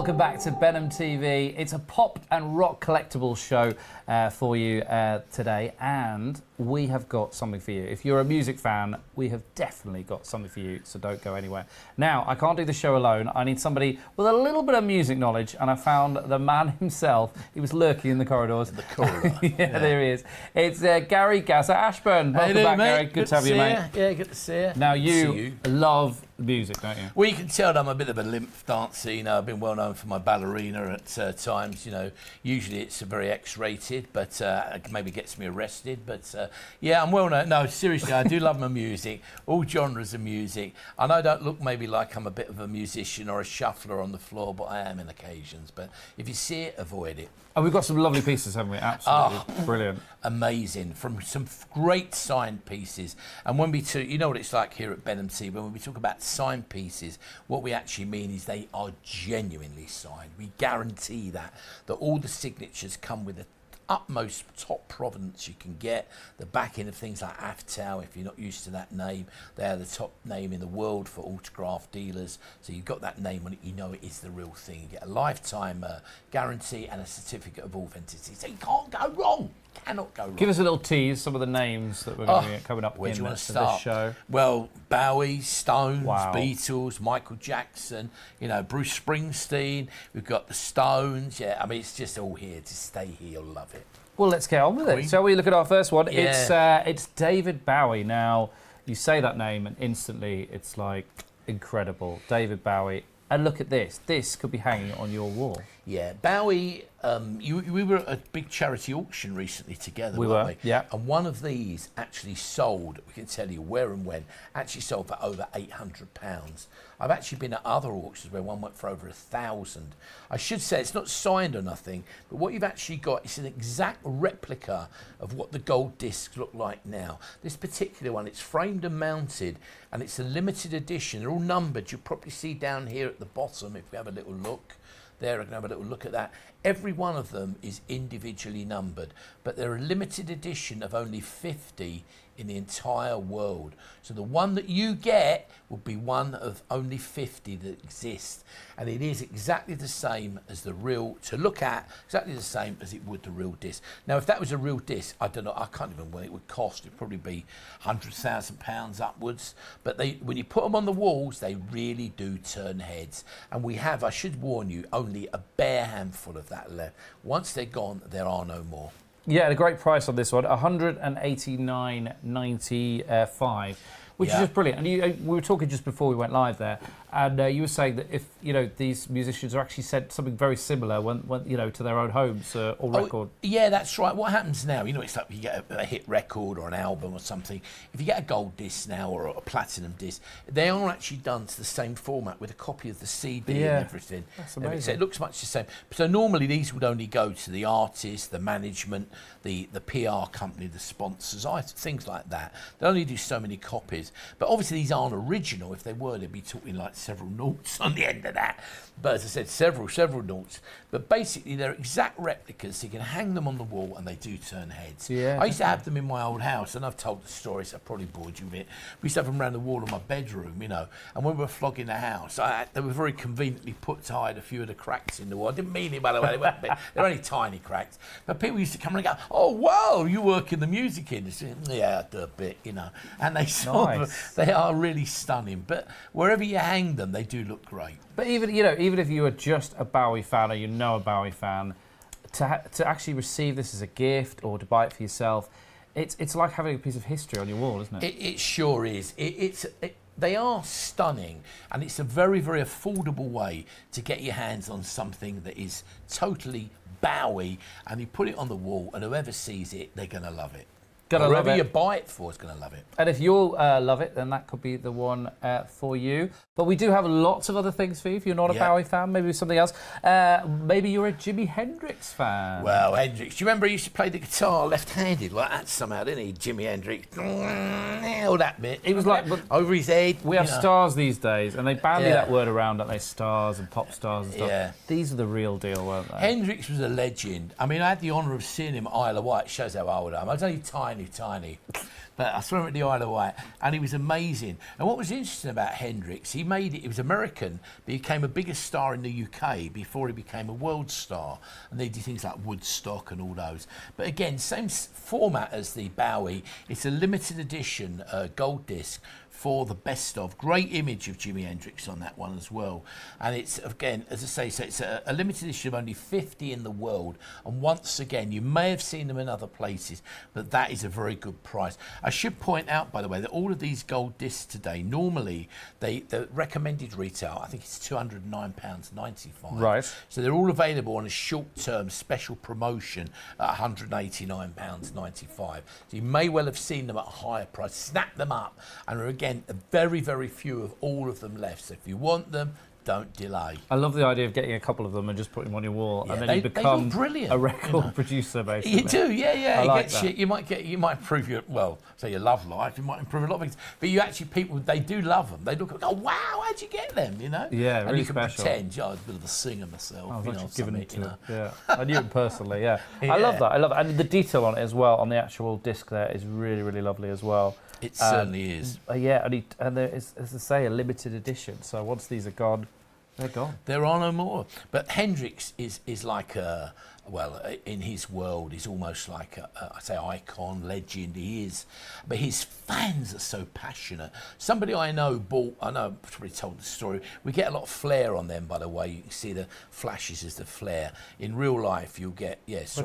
welcome back to Benham TV. It's a pop and rock collectibles show for you today, and we have got something for you. If you're a music fan, we have definitely got something for you, so don't go anywhere. Now, I can't do the show alone. I need somebody with a little bit of music knowledge, and I found the man himself. He was lurking in the corridors. In the corridor. yeah, there he is. It's Gary Gasser Ashburn. Welcome back, Gary. Good to have you, mate. Yeah, good to see you. Now, you love music, don't you? Well, you can tell that I'm a bit of a lymph dancer. You know, I've been well known for my ballerina at times. You know, usually it's very X-rated, but it maybe gets me arrested. But yeah, I'm well known. No, seriously, I do love my music, all genres of music. I know I don't look maybe like I'm a bit of a musician or a shuffler on the floor, but I am in occasions. But if you see it, avoid it. And we've got some lovely pieces, haven't we? Absolutely brilliant. Amazing, from some great signed pieces. And when we talk, you know what it's like here at Benham TV, when we talk about signed pieces, what we actually mean is they are genuinely signed. We guarantee that all the signatures come with the utmost top provenance you can get. The backing of things like Aftal, if you're not used to that name, they are the top name in the world for autograph dealers. So you've got that name on it, you know it is the real thing. You get a lifetime guarantee and a certificate of authenticity. So you can't go wrong. Cannot go wrong. Give us a little tease, some of the names that we're going to get coming up in this show. Well, Bowie, Stones, Beatles, Michael Jackson, you know, Bruce Springsteen, we've got the Stones. Yeah, I mean, it's just all here to stay here. You'll love it. Well, let's get on with it. Shall we look at our first one? Yeah. It's David Bowie. Now, you say that name and instantly it's like incredible. David Bowie. And look at this. This could be hanging on your wall. Yeah, Bowie, we were at a big charity auction recently together, weren't we? Yeah. And one of these actually sold, we can tell you where and when, actually sold for over £800. I've actually been at other auctions where one went for over 1,000. I should say it's not signed or nothing, but what you've actually got is an exact replica of what the gold discs look like now. This particular one, it's framed and mounted, and it's a limited edition. They're all numbered. You'll probably see down here at the bottom, if we have a little look. There, I can have a little look at that. Every one of them is individually numbered, but they're a limited edition of only 50 in the entire world. So the one that you get will be one of only 50 that exist. And it is exactly the same as the real, to look at, exactly the same as it would the real disc. Now, if that was a real disc, I don't know, I can't even what it would cost. It'd probably be £100,000 upwards. But when you put them on the walls, they really do turn heads. And we have, I should warn you, only a bare handful of that left. Once they're gone, there are no more. Yeah, a great price on this one, $189.95, which is just brilliant. And we were talking just before we went live there, and you were saying that if these musicians are actually sent something very similar when to their own homes or record. Yeah, that's right. What happens now? It's like you get a hit record or an album or something. If you get a gold disc now or a platinum disc, they are actually done to the same format with a copy of the CD and everything. That's amazing. So it looks much the same. So normally these would only go to the artist, the management, the PR company, the sponsors, things like that. They only do so many copies. But obviously these aren't original. If they were, they'd be talking like several noughts on the end of that. But as I said, several noughts. But basically they're exact replicas, so you can hang them on the wall and they do turn heads. Yeah. I used to have them in my old house, and I've told the story, so I probably bored you with it. We used to have them around the wall of my bedroom, and when we were flogging the house, they were very conveniently put to hide a few of the cracks in the wall. I didn't mean it, by the way, they're only tiny cracks. But people used to come and go, "Oh, wow, you work in the music industry." Yeah, I do a bit, And they they are really stunning. But wherever you hang them, they do look great. But even if you are just a Bowie fan or a Bowie fan, to actually receive this as a gift or to buy it for yourself, it's like having a piece of history on your wall, isn't it? It sure is. They are stunning, and it's a very, very affordable way to get your hands on something that is totally Bowie, and you put it on the wall, and whoever sees it, they're going to love it. Whoever you buy it for is going to love it. And if you'll love it, then that could be the one for you. But we do have lots of other things for you. If you're not a Bowie fan, maybe something else. Maybe you're a Jimi Hendrix fan. Well, Hendrix. Do you remember he used to play the guitar left-handed like that somehow, didn't he? Jimi Hendrix. All that bit. It was like over his head. We have stars these days, and they bandy that word around, don't they? Stars and pop stars and stuff. Yeah. These are the real deal, weren't they? Hendrix was a legend. I mean, I had the honour of seeing him at Isle of Wight. Shows how old I am. I was only tiny. tiny. But I saw him at the Isle of Wight, and he was amazing. And what was interesting about Hendrix, he was American, but he became a bigger star in the UK before he became a world star. And they did things like Woodstock and all those. But again, same format as the Bowie. It's a limited edition gold disc for the best of. Great image of Jimi Hendrix on that one as well. And it's, again, as I say, so it's a limited edition of only 50 in the world. And once again, you may have seen them in other places, but that is a very good price. I should point out, by the way, that all of these gold discs today, normally, the recommended retail, I think it's £209.95. Right. So they're all available on a short-term special promotion at £189.95. So you may well have seen them at a higher price. Snap them up, and again, very, very few of all of them left. So if you want them, don't delay. I love the idea of getting a couple of them and just putting them on your wall, Yeah, and then you become brilliant, a record producer, basically. You do, yeah. I You like get that. shit. You might improve your love life. You might improve a lot of things. But you actually, people, they do love them. They look and go, wow, how'd you get them? You know? Yeah, and really you can special. pretend, I was a bit of a singer myself. I was you know, actually given something, it you to know. Yeah, I knew it personally. Yeah. Yeah. I love that. And the detail on it as well, on the actual disc there, is really, really lovely as well. It certainly is. Yeah, and there is, as I say, a limited edition. So once these are gone, they're gone. There are no more. But Hendrix is like a, well, in his world, he's almost like I say icon, legend, he is. But his fans are so passionate. Somebody I know I know I've probably told the story, we get a lot of flare on them, by the way. You can see the flashes as the flare. In real life, you'll get, Just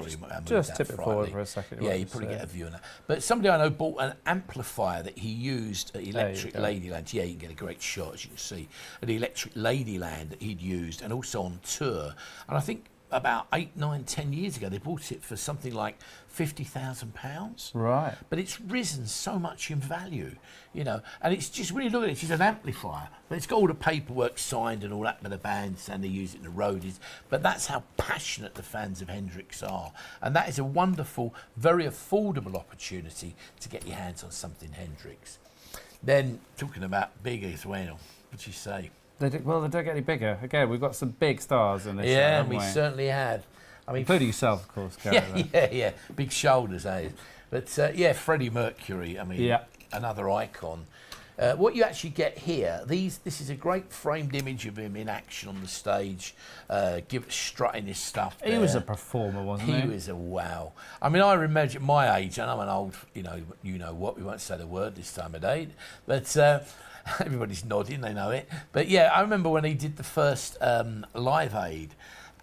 tip it forward for a second. Yeah, you probably get a view on that. But somebody I know bought an amplifier that he used at Electric Ladyland. Yeah, you can get a great shot, as you can see, at Electric Ladyland that he'd used, and also on tour. And I think about 8, 9, 10 years ago, they bought it for something like £50,000. Right. But it's risen so much in value, you know. And it's just really, look at it, it's just an amplifier. But it's got all the paperwork signed and all that by the bands, and they use it in the roadies. But that's how passionate the fans of Hendrix are. And that is a wonderful, very affordable opportunity to get your hands on something Hendrix. Then, talking about big as well, what'd you say? They don't get any bigger. Again, we've got some big stars in this show, Yeah, haven't we certainly had. I mean, including yourself, of course, Gary. yeah. Big shoulders, eh? But Freddie Mercury, I mean, another icon. What you actually get here, this is a great framed image of him in action on the stage, strutting his stuff there. He was a performer, wasn't he? He was a wow. I mean, I remember at my age, and I'm an old, you know what, we won't say the word this time of day, but everybody's nodding, they know it. But yeah, I remember when he did the first Live Aid,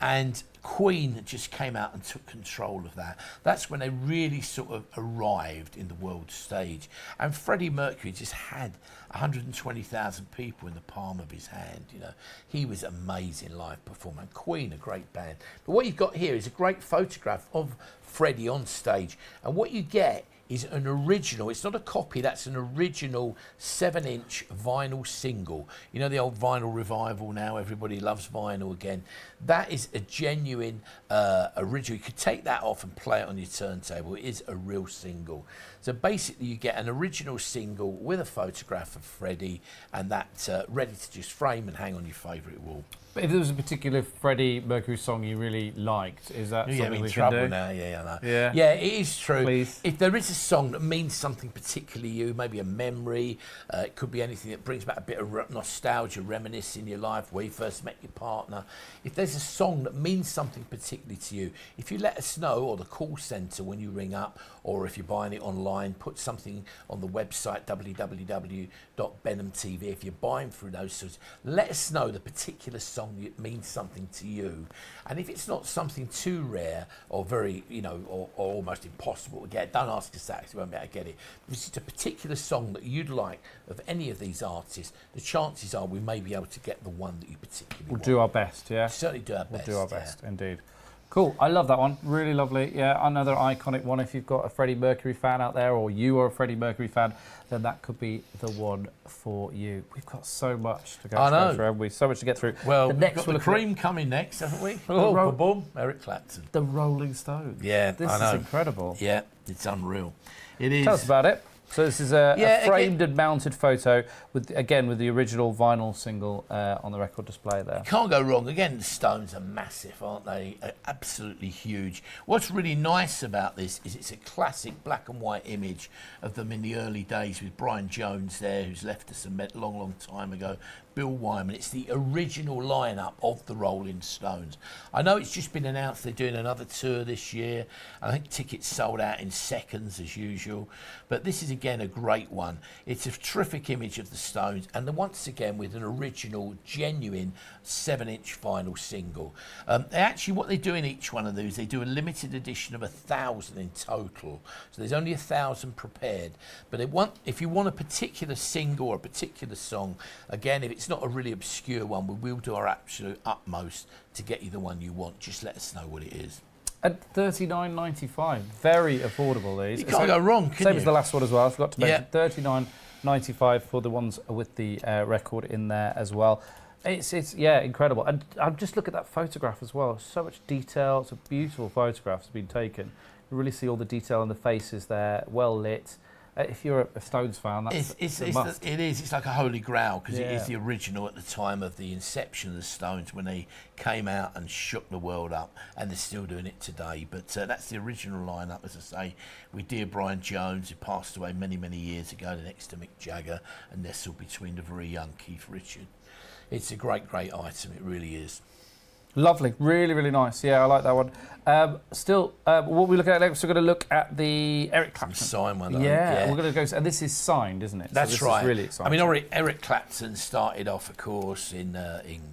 and Queen just came out and took control of that. That's when they really sort of arrived in the world stage. And Freddie Mercury just had 120,000 people in the palm of his hand, you know. He was amazing live performer. And Queen, a great band. But what you've got here is a great photograph of Freddie on stage. And what you get is an original, it's not a copy, that's an original 7-inch vinyl single. You know the old vinyl revival now, everybody loves vinyl again. That is a genuine original. You could take that off and play it on your turntable. It is a real single. So basically you get an original single with a photograph of Freddie, and that's ready to just frame and hang on your favourite wall. But if there was a particular Freddie Mercury song you really liked, is that something in we trouble can do? now, yeah, I know. Yeah. Yeah, it is true. Please. If there is a song that means something particularly you, maybe a memory, it could be anything that brings back a bit of nostalgia, reminisce in your life, where you first met your partner. If there's a song that means something particularly to you, if you let us know, or the call centre when you ring up, or if you're buying it online, put something on the website, www.benhamtv. If you're buying through those sorts, let us know the particular song that means something to you. And if it's not something too rare or very, or almost impossible to get, don't ask us that because you won't be able to get it. If it's a particular song that you'd like of any of these artists, the chances are we may be able to get the one that you particularly want. We'll do our best, yeah? Certainly do our best. We'll do our best, indeed. Cool, I love that one, really lovely. Yeah, another iconic one. If you've got a Freddie Mercury fan out there, or you are a Freddie Mercury fan, then that could be the one for you. We've got so much to go through, haven't we? So much to get through. Well, we've got the cream coming next, haven't we? Oh, boom, Eric Clapton. The Rolling Stones. Yeah, this I know. is incredible. Yeah, it's unreal. It is. Tell us about it. So this is a framed and mounted photo with the original vinyl single on the record display there. Can't go wrong. Again, the Stones are massive, aren't they? Absolutely huge. What's really nice about this is it's a classic black and white image of them in the early days with Brian Jones there, who's left us a long time ago, Bill Wyman. It's the original lineup of the Rolling Stones. I know it's just been announced they're doing another tour this year. I think tickets sold out in seconds as usual, but this is again a great one. It's a terrific image of the Stones, and then once again with an original, genuine 7-inch vinyl single. What they do in each one of these, they do a limited edition of 1,000 in total. So there's only 1,000 prepared. But if you want a particular single or a particular song, again, if it's not a really obscure one, we will do our absolute utmost to get you the one you want. Just let us know what it is. At $39.95, very affordable these. You can't go wrong, can you? Same as the last one as well. I forgot to mention $39.95 for the ones with the record in there as well. It's incredible. And just look at that photograph as well. So much detail. It's a beautiful photograph that's been taken. You really see all the detail in the faces there, well lit. If you're a Stones fan, that's a must. It is. It's like a holy grail because it is the original at the time of the inception of the Stones when they came out and shook the world up, and they're still doing it today. But that's the original lineup, as I say, with dear Brian Jones, who passed away many, many years ago, next to Mick Jagger, and nestled between the very young Keith Richards. It's a great, great item. It really is. Lovely, really, really nice. Yeah, I like that one. What we're looking at next, we're going to look at the Eric Clapton. Signed one. Yeah, we're going to go. And this is signed, isn't it? That's so this right. Is really exciting. I mean, Eric Clapton started off, of course, in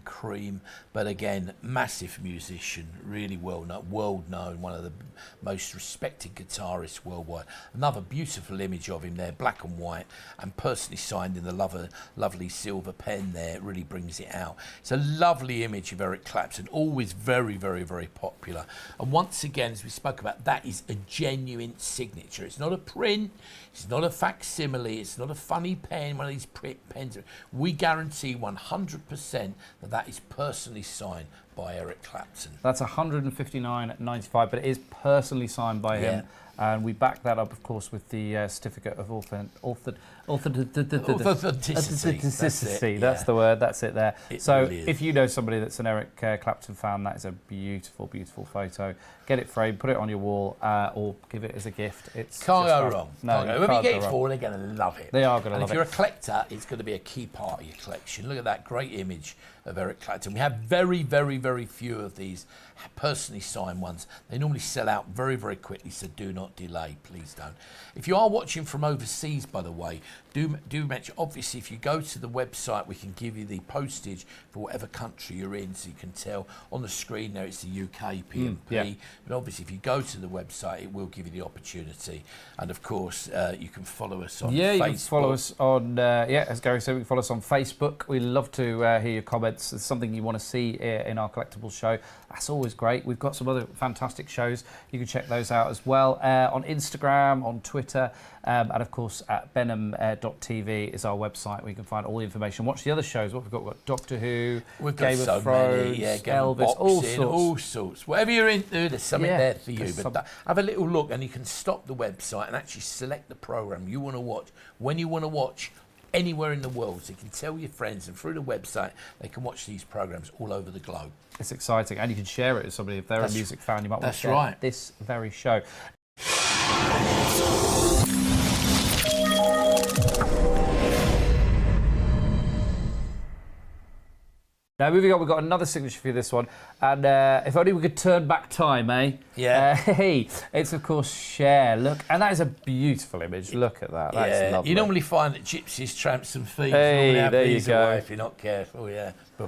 Cream, but again, massive musician, really world known, one of the most respected guitarists worldwide. Another beautiful image of him there, black and white, and personally signed in the lovely silver pen there. It really brings it out. It's a lovely image of Eric Clapton, always very, very, very popular. And once again, as we spoke about, that is a genuine signature. It's not a print, it's not a facsimile, it's not a funny pen, one of these pens. We guarantee 100% that is personally signed by Eric Clapton. That's $159.95, but it is personally signed by him. And we back that up, of course, with the certificate of authenticity. That's the word. That's it there. So really if you know somebody that's an Eric Clapton fan, that is a beautiful, beautiful photo. Get it framed, put it on your wall, or give it as a gift. It's can't go wrong. No, when you get it for, they're going to love it. They are going to love it. And if you're a collector, it's going to be a key part of your collection. Look at that great image of Eric Clapton. We have very, very, very few of these personally signed ones. They normally sell out very, very quickly, so do not delay, please don't. If you are watching from overseas, by the way, do mention, obviously, if you go to the website, we can give you the postage for whatever country you're in, so you can tell on the screen there it's the UK PMP. But obviously, if you go to the website, it will give you the opportunity. And of course, you can follow us on Facebook. You can follow us on, as Gary said, we can follow us on Facebook. We love to hear your comments. It's something you want to see in our collectibles show. That's always great. We've got some other fantastic shows. You can check those out as well on Instagram, on Twitter, and of course at Benham.tv is our website where you can find all the information. Watch the other shows. What we've got Doctor Who, Game of Thrones, Elvis, all sorts. Whatever you're into, there's something there for you. But have a little look, and you can stop the website and actually select the program you want to watch when you want to watch. Anywhere in the world, so you can tell your friends, and through the website they can watch these programs all over the globe. It's exciting, and you can share it with somebody if they're a music fan. You might want to share this very show. Now, moving on, we've got another signature for you, this one. And if only we could turn back time, eh? Yeah. Hey, it's, of course, Cher. Look, and that is a beautiful image. Look at that. That's lovely. You normally find that gypsies, tramps and thieves normally have these away if you're not careful,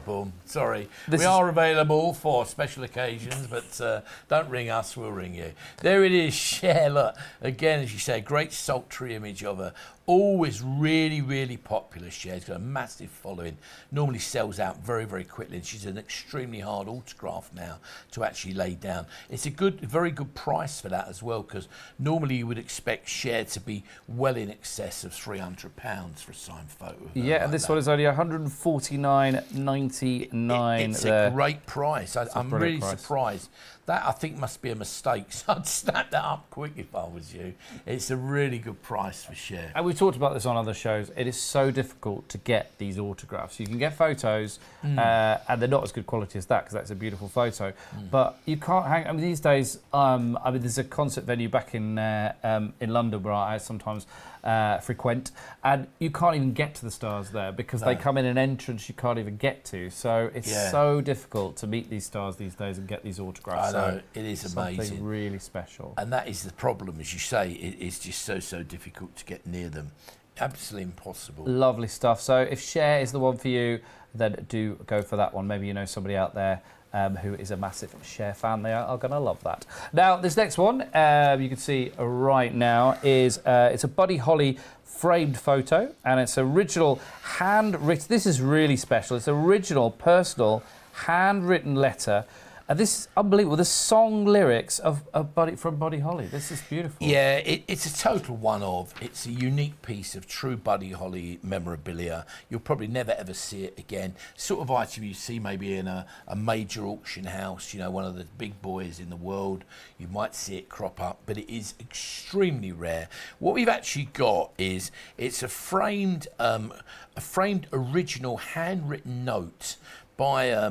Boom. Sorry. We are available for special occasions, but don't ring us, we'll ring you. There it is, Cher. Look, again, as you say, great sultry image of her. Always really, really popular, Cher. She's got a massive following. Normally sells out very, very quickly, and she's an extremely hard autograph now to actually lay down. It's a very good price for that as well, because normally you would expect Cher to be well in excess of £300 for a signed photo. Yeah, and this one is only $149.95. $1,999. It's a great price. I'm really price. surprised. That, I think, must be a mistake. So I'd snap that up quick if I was you. It's a really good price for share. And we've talked about this on other shows. It is so difficult to get these autographs. You can get photos, and they're not as good quality as that because that's a beautiful photo. But you can't hang. I mean, these days, there's a concert venue back in London where I sometimes frequent, and you can't even get to the stars there because they come in an entrance you can't even get to. So it's so difficult to meet these stars these days and get these autographs. I know, it is amazing. Something really special. And that is the problem, as you say, it's just so difficult to get near them. Absolutely impossible. Lovely stuff. So if Cher is the one for you, then do go for that one. Maybe you know somebody out there who is a massive Cher fan. They are going to love that. Now, this next one, you can see right now, is it's a Buddy Holly framed photo, and it's original handwritten. This is really special. It's original, personal, handwritten letter. This is unbelievable. The song lyrics from Buddy Holly. This is beautiful. Yeah, it's a total one-of. It's a unique piece of true Buddy Holly memorabilia. You'll probably never ever see it again. Sort of item you see maybe in a major auction house, you know, one of the big boys in the world. You might see it crop up, but it is extremely rare. What we've actually got is it's a framed original handwritten note by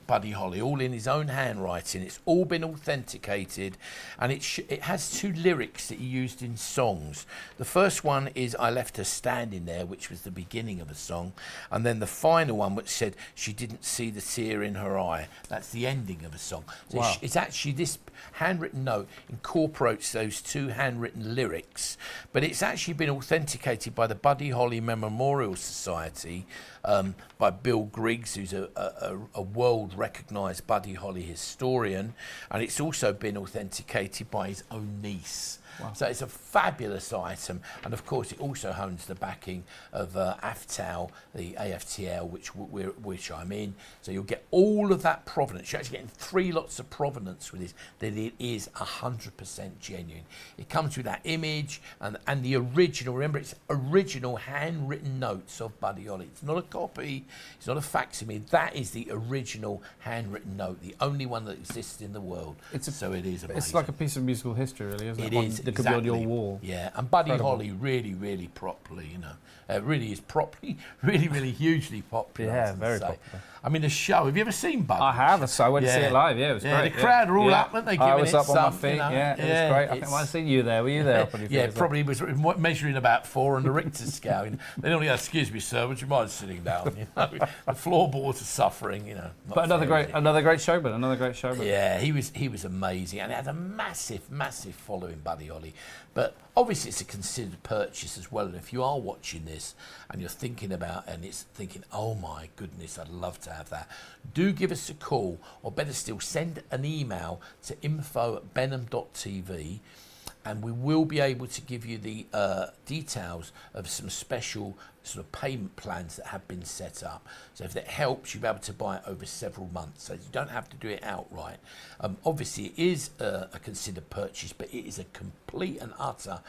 Buddy Holly, all in his own handwriting. It's all been authenticated, and it has two lyrics that he used in songs. The first one is "I left her standing there," which was the beginning of a song, and then the final one, which said "she didn't see the tear in her eye." That's the ending of a song. So wow. It's actually, this handwritten note incorporates those two handwritten lyrics, but it's actually been authenticated by the Buddy Holly Memorial Society, by Bill Griggs, who's a world-recognised Buddy Holly historian, and it's also been authenticated by his own niece. Wow. So it's a fabulous item, and of course it also owns the backing of AFTL, the AFTL, which I'm in. So you'll get all of that provenance. You're actually getting 3 lots of provenance with this, that it is 100% genuine. It comes with that image and the original. Remember, it's original handwritten notes of Buddy Holly. It's not a copy. It's not a facsimile. That is the original handwritten note, the only one that exists in the world. So it is amazing. It's like a piece of musical history, really, isn't it? It is. That could be on your wall. Yeah, and Buddy Incredible. Holly really properly, you know, really is properly, really hugely popular. Yeah, very popular. I mean, the show, have you ever seen Buddy? I have, so I went to see it live, it was great. The crowd are all up, weren't they? I was up on my some, feet, you know? it was great. I think I might have seen you there. Were you there? Up on your feet? Yeah, probably was measuring about 4 on the Richter scale. You know? They normally go, "Excuse me, sir, would you mind sitting down?" You know? The floorboards are suffering, you know. But another great showman, Yeah, he was amazing, and it had a massive following, Buddy Holly. But obviously it's a considered purchase as well, and if you are watching this and you're thinking about and it's thinking, "Oh my goodness, I'd love to have that," do give us a call, or better still, send an email to info@benham.tv, and we will be able to give you the details of some special sort of payment plans that have been set up. So if that helps, you'll be able to buy it over several months, so you don't have to do it outright. Obviously it is a considered purchase, but it is a complete and utter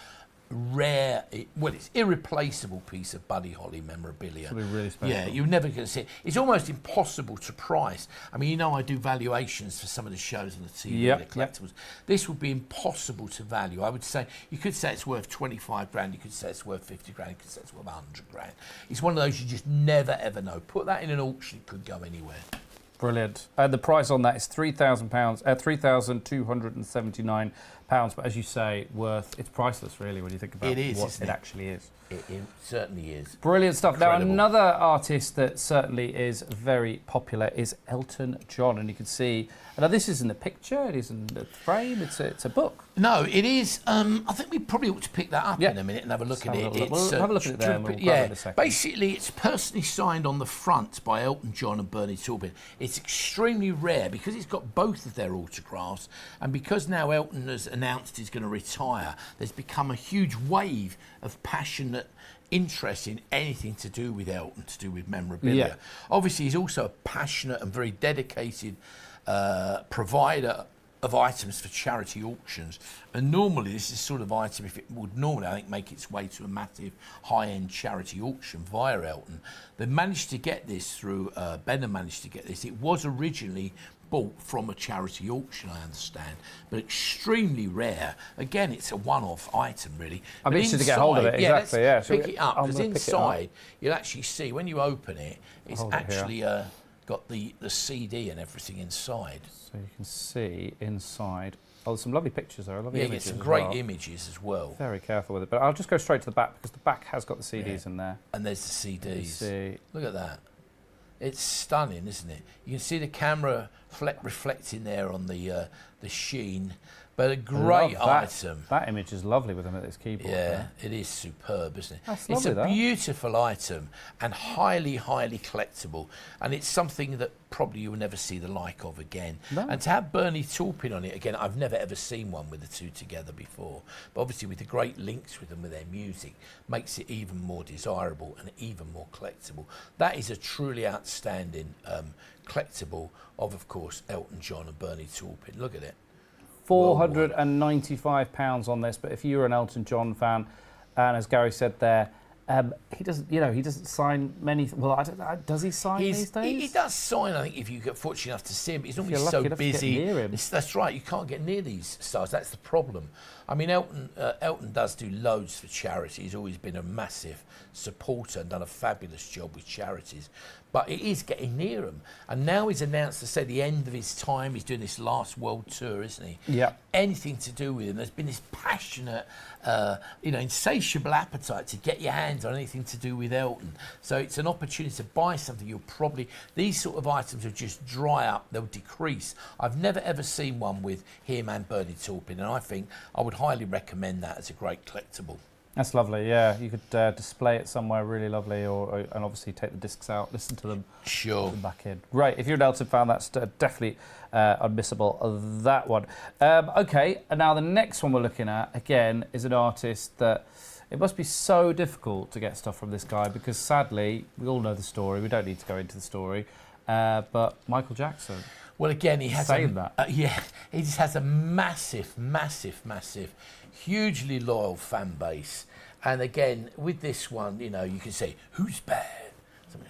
rare, it's irreplaceable piece of Buddy Holly memorabilia. It's really special. Yeah, you're never going to see it. It's almost impossible to price. I mean, you know, I do valuations for some of the shows on the TV, the collectibles. This would be impossible to value. I would say, you could say it's worth 25 grand, you could say it's worth 50 grand, you could say it's worth 100 grand. It's one of those you just never ever know. Put that in an auction, it could go anywhere. Brilliant. The price on that is £3,000, £3,279. But as you say, it's priceless, really, when you think about what it actually is. It certainly is. Brilliant stuff. Incredible. Now, another artist that certainly is very popular is Elton John, and you can see. Now, this isn't a picture; it isn't a frame. It's a book. No, it is. I think we probably ought to pick that up in a minute and have a look at it. We'll have a look at it there. And we'll grab it in a second. Basically, it's personally signed on the front by Elton John and Bernie Taupin. It's extremely rare because it's got both of their autographs, and because now Elton has announced he's going to retire, there's become a huge wave of passionate interest in anything to do with Elton, to do with memorabilia. Obviously, he's also a passionate and very dedicated provider of items for charity auctions, and normally this is sort of item, if it would normally, I think, make its way to a massive high-end charity auction via Elton. They managed to get this through, Benham managed to get this. It was originally bought from a charity auction, I understand, but extremely rare. Again, it's a one-off item, really. I'm But interested to get hold of it, exactly, yeah. Let's pick it up, I'm because gonna pick it up. inside, you'll actually see, when you open it, it's Hold it here. actually got the CD and everything inside. So you can see inside. Oh, there's some lovely pictures there. Lovely Yeah, images some as great well. images as well. Very careful with it, but I'll just go straight to the back because the back has got the CDs in there. And there's the CDs. See. Look at that. It's stunning, isn't it? You can see the camera reflecting there on the sheen. But a great item. That image is lovely with him at his keyboard. Yeah, there. it is superb, isn't it? That's It's lovely, a beautiful item and highly, highly collectible. And it's something that probably you'll never see the like of again. No. And to have Bernie Taupin on it, again, I've never ever seen one with the two together before. But obviously with the great links with them, with their music, makes it even more desirable and even more collectible. That is a truly outstanding collectible of course, Elton John and Bernie Taupin. Look at it. £495 on this, but if you're an Elton John fan, and as Gary said there, he doesn't sign many. Well, I don't, does he sign these days? He does sign, I think, if you get fortunate enough to see him. But he's normally you're so lucky enough to get busy. near him. That's right. You can't get near these stars. That's the problem. I mean, Elton does do loads for charity. He's always been a massive supporter and done a fabulous job with charities. But it is getting near him. And now he's announced to say the end of his time. He's doing this last world tour, isn't he? Yeah. Anything to do with him. There's been this passionate, insatiable appetite to get your hands on anything to do with Elton. So it's an opportunity to buy something. These sort of items will just dry up. They'll decrease. I've never ever seen one with him and Bernie Taupin, and I think I would highly recommend that as a great collectible. That's lovely, yeah. You could display it somewhere really lovely, and obviously take the discs out, listen to them, Sure. put them back in. Great. If you're an Elton fan, that's definitely unmissable, that one. Okay, and now the next one we're looking at, again, is an artist that it must be so difficult to get stuff from this guy because, sadly, we all know the story. We don't need to go into the story. But Michael Jackson. Well, again, he has he just has a massive, hugely loyal fan base. And again, with this one, you can say, who's bad?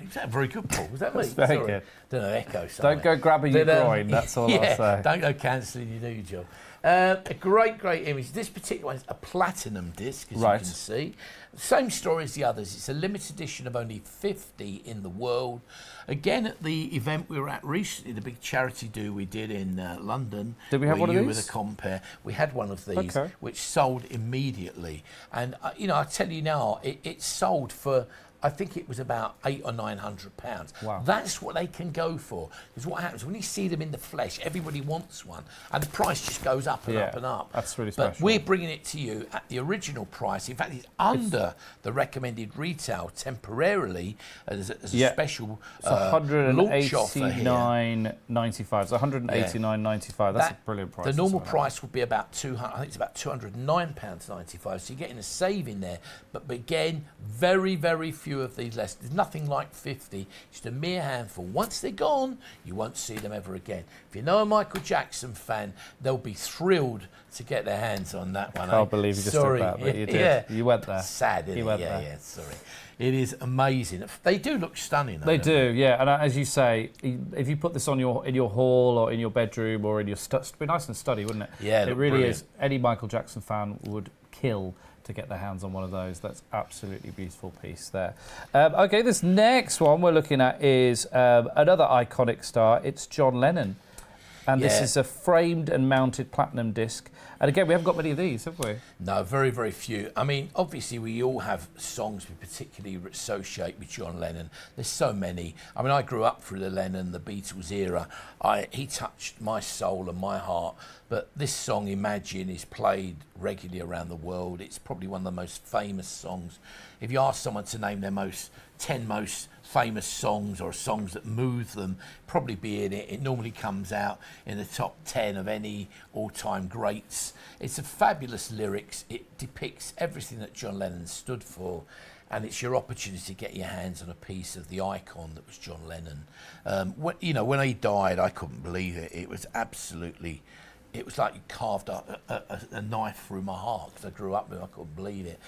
Is that very good, Paul? Was that me? That's very Sorry. good. Don't know, echo somewhere. Don't go grabbing your groin, that's all I'll say. Don't go cancelling your new job. A great image. This particular one is a platinum disc, as you can see. Same story as the others. It's a limited edition of only 50 in the world. Again, at the event we were at recently, the big charity do we did in London. Did we have one of these? With a compare. We had one of these, Okay. which sold immediately. And, I tell you now, it sold for... I think it was about £800 or £900. Wow. That's what they can go for. Because what happens, when you see them in the flesh, everybody wants one. And the price just goes up and up and up. That's really But special. we're bringing it to you at the original price. In fact, it's under the recommended retail temporarily as a special launch offer here. £189.95. So £189.95. That's a brilliant price. The normal price would be about £209.95. So you're getting a save in there. But again, very, very few of these less. There's nothing like 50. Just a mere handful. Once they're gone, you won't see them ever again. If you know a Michael Jackson fan, they'll be thrilled to get their hands on that one. I can't believe you just did that, but you did. Yeah. You went there. Sad, isn't it? Yeah, sorry. It is amazing. They do look stunning. They do, yeah. And as you say, if you put this on in your hall or in your bedroom or in your it'd be nice and study, wouldn't it? Yeah, it really brilliant. is. Any Michael Jackson fan would kill to get their hands on one of those. That's absolutely beautiful piece there. Okay, this next one we're looking at is another iconic star. It's John Lennon. And this is a framed and mounted platinum disc. And again, we haven't got many of these, have we? No, very, very few. I mean, obviously, we all have songs we particularly associate with John Lennon. There's so many. I mean, I grew up through the Lennon, the Beatles era. He touched my soul and my heart. But this song, Imagine, is played regularly around the world. It's probably one of the most famous songs. If you ask someone to name their 10 most famous songs or songs that move them, probably be in it. It normally comes out in the top 10 of any all-time greats. It's a fabulous lyrics. It depicts everything that John Lennon stood for, and it's your opportunity to get your hands on a piece of the icon that was John Lennon. When he died, I couldn't believe it. It was absolutely it was like you carved a knife through my heart, because I grew up with it, I couldn't believe it.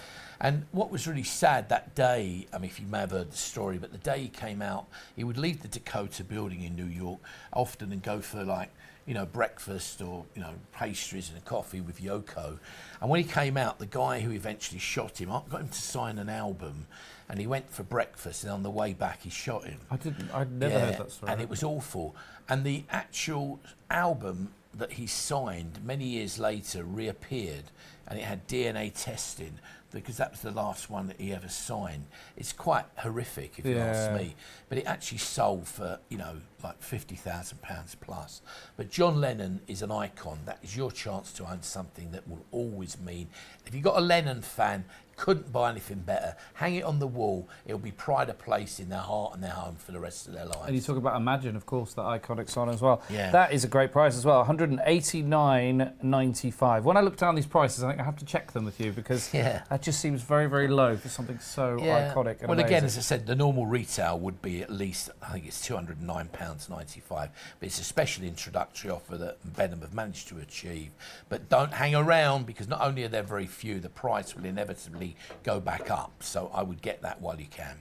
And what was really sad that day, I mean, if you may have heard the story, but the day he came out, he would leave the Dakota building in New York often and go for like, you know, breakfast or, you know, pastries and a coffee with Yoko. And when he came out, the guy who eventually shot him, I got him to sign an album, and he went for breakfast, and on the way back he shot him. I'd never heard that story. And it was awful. And the actual album that he signed many years later reappeared, and it had DNA testing, because that was the last one that he ever signed. It's quite horrific, if you ask me. But it actually sold for, you know, like £50,000 plus. But John Lennon is an icon. That is your chance to own something that will always mean. If you've got a Lennon fan, couldn't buy anything better. Hang it on the wall. It'll be pride of place in their heart and their home for the rest of their lives. And you talk about Imagine, of course, that iconic song as well. Yeah. That is a great price as well, $189.95. When I look down these prices, I think I have to check them with you, because that just seems very, very low for something so iconic and amazing. Again, as I said, the normal retail would be at least, I think it's £209.95, but it's a special introductory offer that Benham have managed to achieve. But don't hang around, because not only are there very few, the price will inevitably go back up. So I would get that while you can.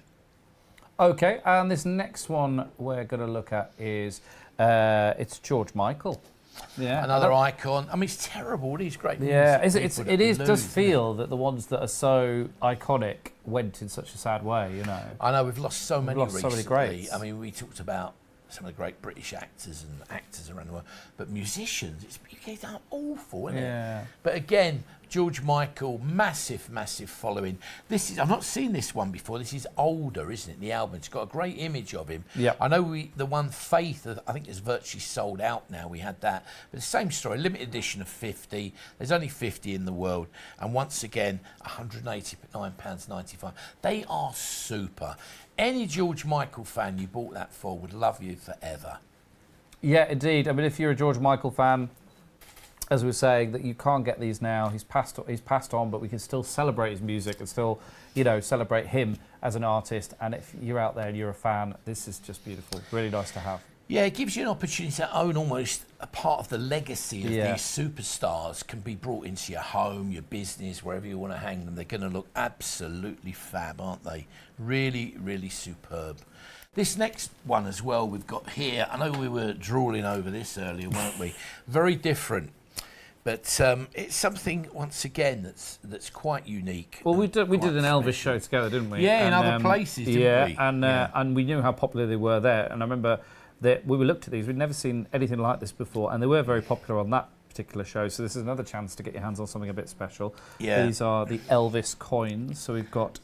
Okay, and this next one we're going to look at is it's George Michael. Yeah, another icon. I mean, it's terrible. All these great does feel that the ones that are so iconic went in such a sad way. You know, I know we've lost so many recently. So many greats. I mean, we talked about some of the great British actors and actors around the world, but musicians, it's awful, isn't it? But again, George Michael, massive following. I've not seen this one before. This is older, isn't it? The album, it's got a great image of him. Yeah. I know the one Faith, I think is virtually sold out now. We had that, but the same story, limited edition of 50. There's only 50 in the world, and once again, £189.95. They are super. Any George Michael fan you bought that for would love you forever. Yeah, indeed. I mean, if you're a George Michael fan, as we were saying, that you can't get these now. He's passed on, but we can still celebrate his music and still, you know, celebrate him as an artist. And if you're out there and you're a fan, this is just beautiful. Really nice to have. Yeah, it gives you an opportunity to own almost a part of the legacy of these superstars, can be brought into your home, your business, wherever you want to hang them. They're going to look absolutely fab, aren't they? Really, really superb. This next one as well we've got here, I know we were drooling over this earlier, weren't we? Very different. But it's something, once again, that's quite unique. Well, we did an Elvis show together, didn't we? Yeah, in other places, didn't we? And we knew how popular they were there. And I remember that we looked at these, we'd never seen anything like this before, and they were very popular on that particular show. So this is another chance to get your hands on something a bit special. Yeah. These are the Elvis Coins. So we've got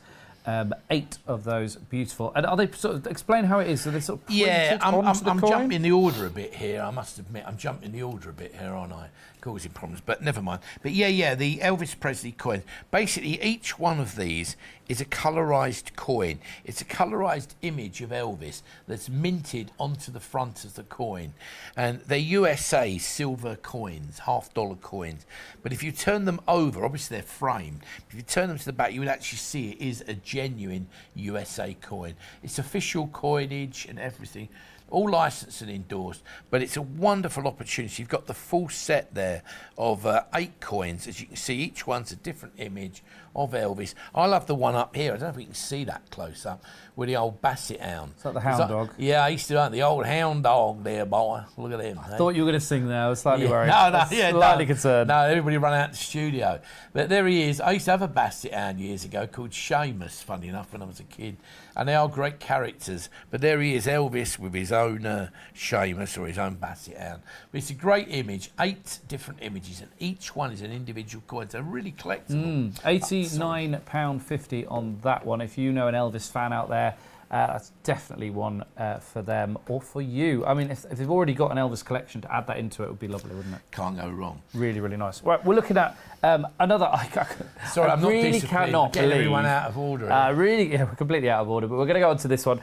8 of those beautiful. And are they sort of, explain how it is? So they sort of printed onto the I'm coin? jumping the order a bit here. I must admit, I'm jumping the order a bit here, aren't I? Causing problems, but never mind. But yeah, the Elvis Presley coin. Basically, each one of these is a colorized coin. It's a colorized image of Elvis that's minted onto the front of the coin. And they're USA silver coins, $half coins. But if you turn them over, obviously they're framed. If you turn them to the back, you would actually see it is a genuine USA coin. It's official coinage and everything. All licensed and endorsed, but it's a wonderful opportunity. You've got the full set there of 8 coins. As you can see, each one's a different image of Elvis. I love the one up here. I don't know if you can see that close up, with the old Basset hound. Is that the hound dog? Yeah, I used to own the old hound dog there, boy. Look at him. I thought you were going to sing there. I was slightly worried. Slightly concerned. No, everybody ran out the studio. But there he is. I used to have a Basset hound years ago called Seamus, funny enough, when I was a kid. And they are great characters. But there he is, Elvis, with his own Seamus or his own Basset hound. But it's a great image, 8 different images, and each one is an individual coin. So really collectible. £89.50 on that one. If you know an Elvis fan out there, that's definitely one for them or for you. I mean, if they've already got an Elvis collection, to add that into it would be lovely, wouldn't it? Can't go wrong. Really, really nice. Right, we're looking at another. Sorry, I'm not really disciplined. Cannot Get believe everyone out of order. We're completely out of order. But we're going to go on to this one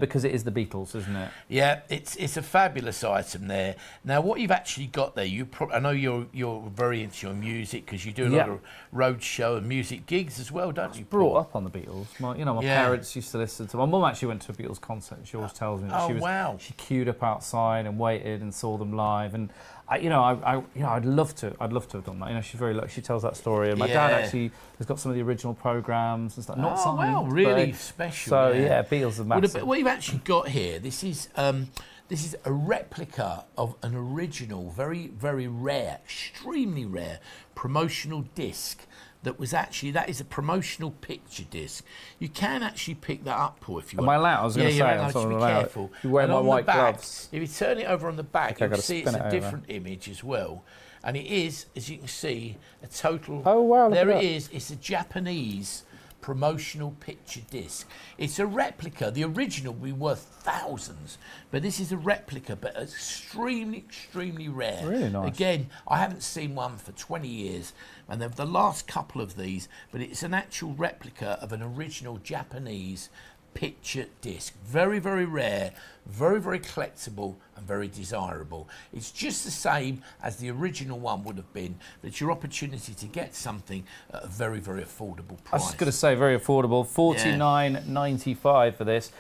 because it is the Beatles, isn't it? Yeah, it's a fabulous item there. Now, what you've actually got there, I know you're very into your music because you do a lot of road show and music gigs as well, don't you? Brought up on the Beatles. My parents used to listen to. My mum actually went to a Beatles concert. She always tells me that she queued up outside and waited and saw them live. And I'd love to have done that. You know, she's very lucky. She tells that story, and my dad actually has got some of the original programs and stuff. Not signed, well, really special. So Beatles are massive. What you've actually got here, this is a replica of an original, very, very rare, extremely rare promotional disc. That is a promotional picture disc. You can actually pick that up, Paul, if you want. Am I allowed? I was going to say, I'm allowed to be careful. You wear my white gloves. If you turn it over on the back, okay, you'll see it's a different image as well. And it is, as you can see, a total... Oh, wow, look there at it is. It's a Japanese promotional picture disc. It's a replica. The original will be worth thousands, but this is a replica, but extremely, extremely rare. Really nice. Again, I haven't seen one for 20 years, and they're the last couple of these, but it's an actual replica of an original Japanese picture disc. Very, very rare, very, very collectible, and very desirable. It's just the same as the original one would have been, but it's your opportunity to get something at a very, very affordable price. I was just going to say, very affordable, $49.95 for this.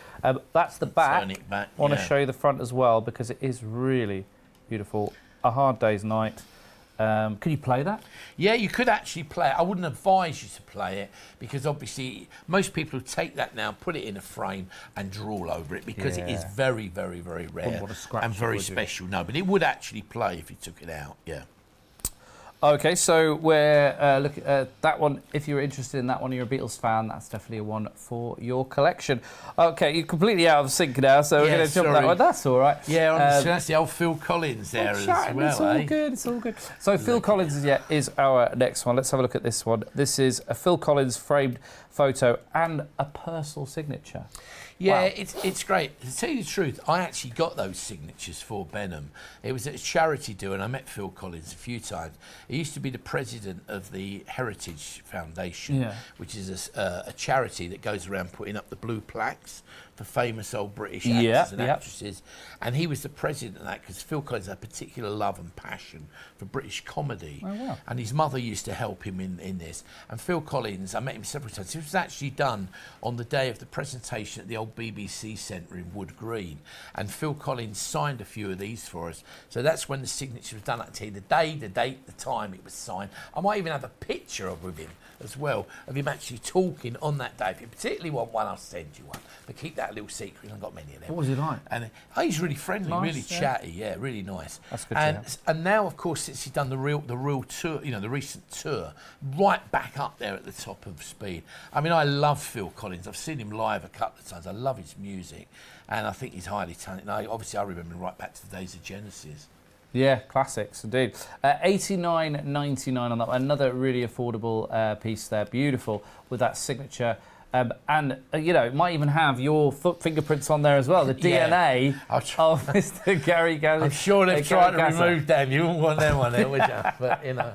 That's the back. Turn it back. I want to show you the front as well, because it is really beautiful. A Hard Day's Night. Can you play that? Yeah, you could actually play it. I wouldn't advise you to play it because obviously most people take that now, put it in a frame and draw over it because it is very, very, very rare and very special. No, but it would actually play if you took it out, yeah. Okay, so we're looking at that one. If you're interested in that one, you're a Beatles fan, that's definitely a one for your collection. Okay, you're completely out of sync now, so we're going to jump that one. That's all right. Yeah, that's the old Phil Collins there as well. It's all good, it's all good. So Phil Collins is our next one. Let's have a look at this one. This is a Phil Collins framed photo and a personal signature. Yeah, wow. It's great. To tell you the truth, I actually got those signatures for Benham. It was at a charity do, and I met Phil Collins a few times. He used to be the president of the Heritage Foundation, which is a charity that goes around putting up the blue plaques for famous old British actors and actresses. And he was the president of that because Phil Collins had a particular love and passion for British comedy. Oh, wow. And his mother used to help him in this. And Phil Collins, I met him several times. It was actually done on the day of the presentation at the old BBC Centre in Wood Green. And Phil Collins signed a few of these for us. So that's when the signature was done. I can tell you the day, the date, the time it was signed. I might even have a picture of with him as well, of him actually talking on that day. If you particularly want one, I'll send you one. But keep that a little secret. I've got many of them. What was he like? And he's really friendly, nice, really chatty, really nice. That's good. And now, of course, since he's done the real tour, the recent tour, right back up there at the top of speed. I mean, I love Phil Collins. I've seen him live a couple of times. I love his music, and I think he's highly talented. And obviously, I remember him right back to the days of Genesis. Yeah, classics indeed. $89.99 on that one. Another really affordable piece there. Beautiful with that signature. And, it might even have your fingerprints on there as well. The DNA of Mr. Gary Gasser. I'm sure they've tried to remove them. You wouldn't want them on there, would you? But, we'll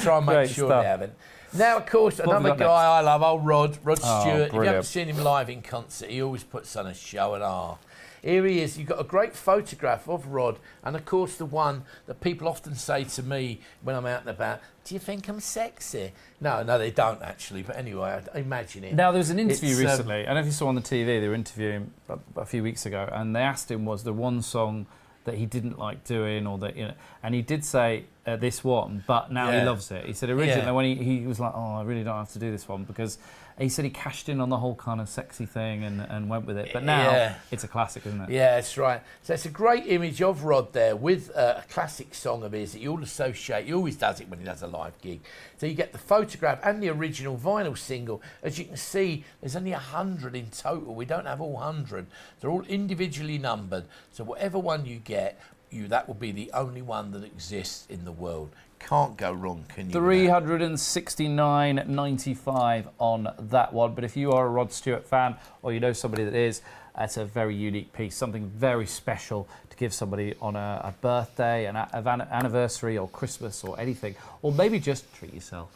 try and make sure they haven't. Now, of course, another guy I love, old Rod Stewart. If you haven't seen him live in concert, he always puts on a show and awe. Here he is. You've got a great photograph of Rod, and of course the one that people often say to me when I'm out and about, do you think I'm sexy? No, they don't actually, but anyway, I imagine it. Now, there was an interview recently, I don't know if you saw on the TV, they were interviewing a few weeks ago, and they asked him, was there one song that he didn't like doing, or that, and he did say this one, but now he loves it. He said originally when he was like, I really don't have to do this one, because he said he cashed in on the whole kind of sexy thing and went with it. But now it's a classic, isn't it? Yeah, that's right. So it's a great image of Rod there with a classic song of his that you all associate. He always does it when he does a live gig. So you get the photograph and the original vinyl single. As you can see, there's only 100 in total. We don't have all 100. They're all individually numbered. So whatever one you get, that will be the only one that exists in the world. Can't go wrong, can you? $369.95 on that one. But if you are a Rod Stewart fan, or you know somebody that is, it's a very unique piece, something very special to give somebody on a birthday, an anniversary, or Christmas, or anything, or maybe just treat yourself.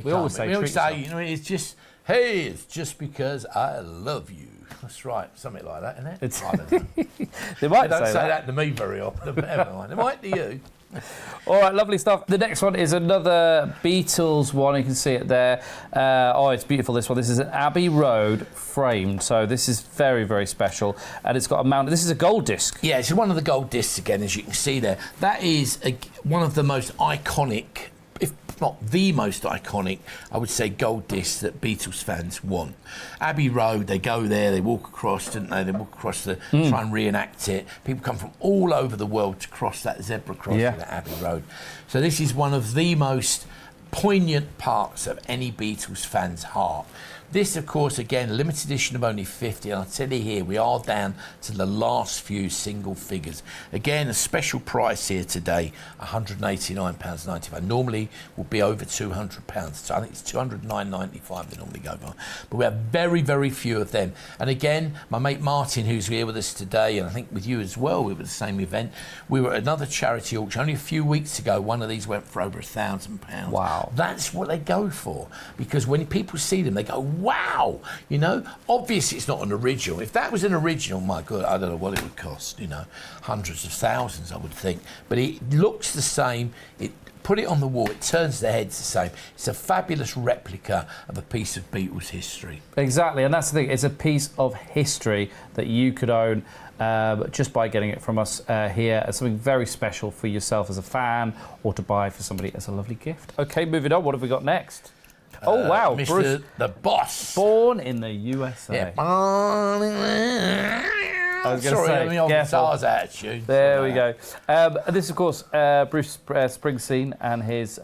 We always say, it's just, hey, it's just because I love you. That's right, something like that, isn't it? I don't know. They might don't say that to me very often, but never mind. They might to you. All right, lovely stuff. The next one is another Beatles one. You can see it there. Oh, it's beautiful, this one. This is an Abbey Road framed. So this is very, very special. And it's got a mount. This is a gold disc. Yeah, it's one of the gold discs again, as you can see there. That is one of the most iconic, if not the most iconic, I would say, gold discs that Beatles fans want. Abbey Road, they go there, they walk across, didn't they? They walk across to try and reenact it. People come from all over the world to cross that zebra crossing at Abbey Road. So this is one of the most poignant parts of any Beatles fan's heart. This, of course, again, limited edition of only 50, and I'll tell you here, we are down to the last few single figures. Again, a special price here today, £189.95. Normally will be over £200, so I think it's £209.95 they normally go for. But we have very, very few of them. And again, my mate Martin, who's here with us today, and I think with you as well, we were at the same event, we were at another charity auction only a few weeks ago. One of these went for over £1,000. Wow. That's what they go for, because when people see them, they go, wow, you know. Obviously it's not an original. If that was an original, my God, I don't know what it would cost, you know, hundreds of thousands, I would think. But it looks the same. Put it on the wall, it turns the heads the same. It's a fabulous replica of a piece of Beatles history. Exactly, and that's the thing. It's a piece of history that you could own just by getting it from us here as something very special for yourself as a fan, or to buy for somebody as a lovely gift. Okay, moving on. What have we got next? Oh, wow. Mr. Bruce, the Boss. born in the USA. Yeah. I was going to Sorry, say, let me off guitar's attitude. There we go. This, of course, Bruce Springsteen and his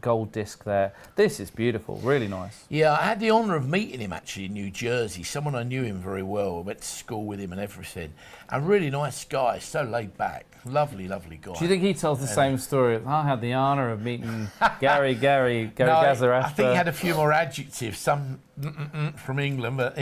gold disc there. This is beautiful, really nice. Yeah, I had the honour of meeting him actually in New Jersey. Someone I knew him very well. I went to school with him and everything. A really nice guy, so laid back. Lovely, lovely guy. Do you think he tells the same story? I had the honour of meeting Gary Gazza I think he had a few more adjectives, some from England, but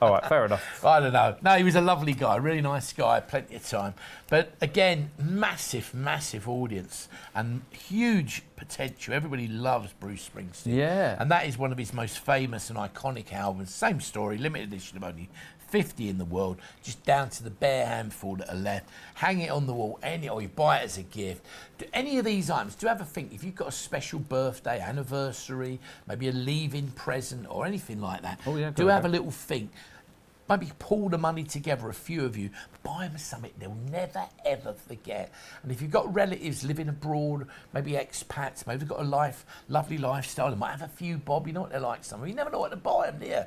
all right, fair enough. I don't know. No, he was a lovely guy, really nice guy, plenty of time. But again, massive, massive audience and huge potential. Everybody loves Bruce Springsteen. Yeah. And that is one of his most famous and iconic albums. Same story, limited edition of only 50 in the world, just down to the bare handful that are left. Hang it on the wall, or you buy it as a gift. Do any of these items, do you ever think, if you've got a special birthday, anniversary, maybe a leave-in present or anything like that, do have a little think. Maybe pull the money together, a few of you, buy them something they'll never, ever forget. And if you've got relatives living abroad, maybe expats, maybe they've got a lovely lifestyle, they might have a few bob, you know what they're like, some. You never know what to buy them, do you?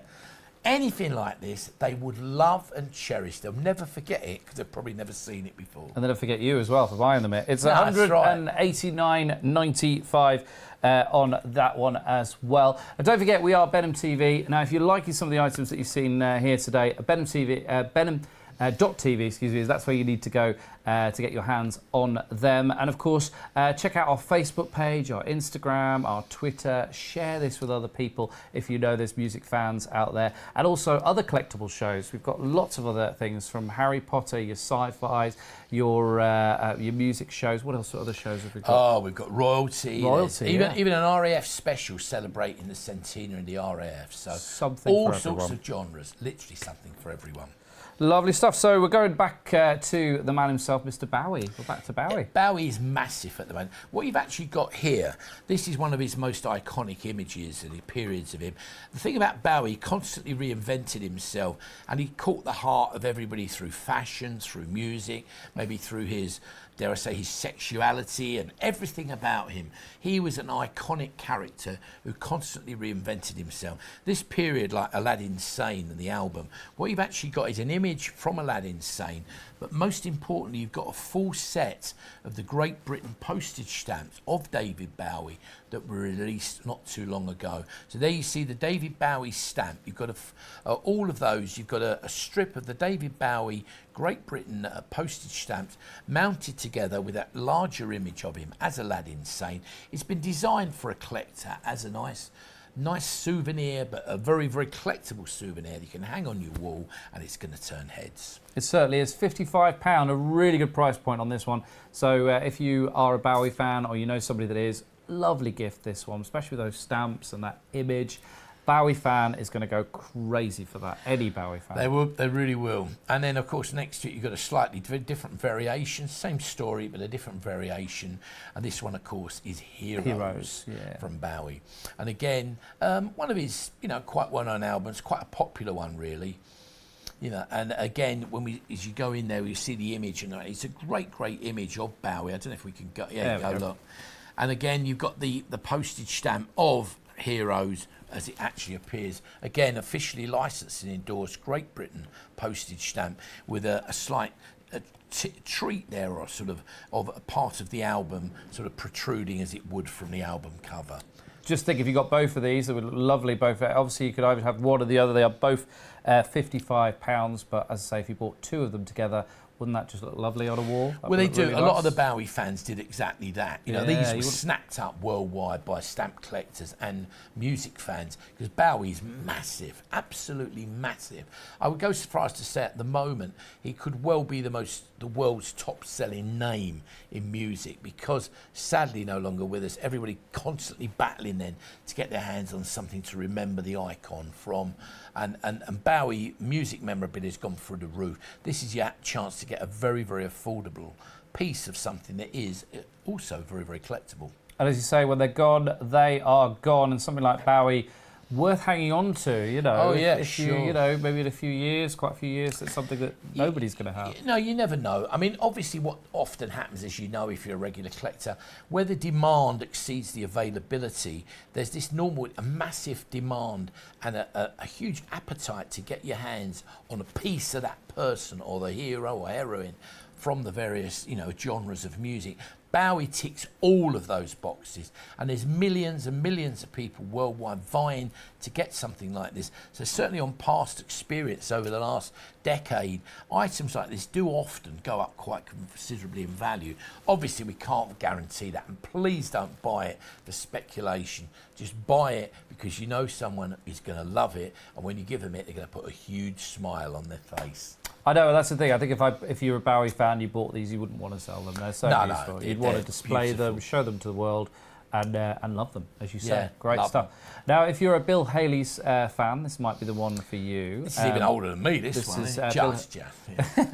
Anything like this, they would love and cherish. They'll never forget it because they've probably never seen it before. And they'll forget you as well for buying them. It's £189.95 on that one as well. And don't forget, we are Benham TV. Now, if you're liking some of the items that you've seen here today, Benham TV, Benham.tv, excuse me, that's where you need to go to get your hands on them. And of course, check out our Facebook page, our Instagram, our Twitter. Share this with other people if you know there's music fans out there. And also other collectible shows. We've got lots of other things, from Harry Potter, your sci-fis, your music shows. What else? What other shows have we got? Oh, we've got Royalty. Even an RAF special celebrating the centenary of the RAF. So something all for sorts everyone. of genres, literally something for everyone. Lovely stuff. So we're going back to the man himself, Mr. Bowie. We're back to Bowie. Bowie is massive at the moment. What you've actually got here, this is one of his most iconic images and the periods of him. The thing about Bowie, he constantly reinvented himself, and he caught the heart of everybody through fashion, through music, maybe through his, dare I say, his sexuality and everything about him. He was an iconic character who constantly reinvented himself. This period, like Aladdin Sane and the album, what you've actually got is an image from Aladdin Sane, but most importantly, you've got a full set of the Great Britain postage stamps of David Bowie that were released not too long ago. So there you see the David Bowie stamp. You've got all of those. You've got a strip of the David Bowie Great Britain postage stamps mounted together with that larger image of him as Aladdin Sane. It's been designed for a collector as a nice souvenir, but a very, very collectible souvenir that you can hang on your wall, and it's going to turn heads. It certainly is. £55, a really good price point on this one. So if you are a Bowie fan or you know somebody that is, lovely gift this one, especially with those stamps and that image. Bowie fan is going to go crazy for that. Any Bowie fan. They really will. And then, of course, next to it, you've got a slightly different variation. Same story, but a different variation. And this one, of course, is Heroes from Bowie. And again, one of his, quite well-known albums, quite a popular one, really. And again, as you go in there, you see the image, and it's a great image of Bowie. I don't know if we can go. Look. And again, you've got the postage stamp of Heroes as it actually appears. Again, officially licensed and endorsed, Great Britain postage stamp with a slight treat there, or sort of a part of the album sort of protruding as it would from the album cover. Just think, if you got both of these, they would look lovely. Both, obviously, you could either have one or the other. They are both £55, but as I say, if you bought two of them together, wouldn't that just look lovely on a wall? Well, they do. Really a lot of the Bowie fans did exactly that. These were snapped up worldwide by stamp collectors and music fans, because Bowie is massive, absolutely massive. I would go so far as to say at the moment he could well be the world's top-selling name in music, because sadly no longer with us. Everybody constantly battling then to get their hands on something to remember the icon from. And Bowie music memorabilia has gone through the roof. This is your chance to get a very, very affordable piece of something that is also very, very collectible. And as you say, when they're gone, they are gone. And something like Bowie, worth hanging on to, Oh, yeah, if sure. You, maybe in a few years, quite a few years, it's something that nobody's going to have. No, you never know. I mean, obviously what often happens, as you know, if you're a regular collector, where the demand exceeds the availability, there's this a massive demand and a huge appetite to get your hands on a piece of that person or the hero or heroine from the various, genres of music. Bowie ticks all of those boxes, and there's millions and millions of people worldwide vying to get something like this. So certainly on past experience over the last decade, items like this do often go up quite considerably in value. Obviously we can't guarantee that, and please don't buy it for speculation. Just buy it because you know someone is going to love it, and when you give them it, they're going to put a huge smile on their face. I know, that's the thing. I think if you were a Bowie fan, you bought these, you wouldn't want to sell them. They're so useful. You'd want to display them, show them to the world, and love them, as you say. Yeah, great stuff. Now, if you're a Bill Haley's fan, this might be the one for you. This is even older than me, this one. Is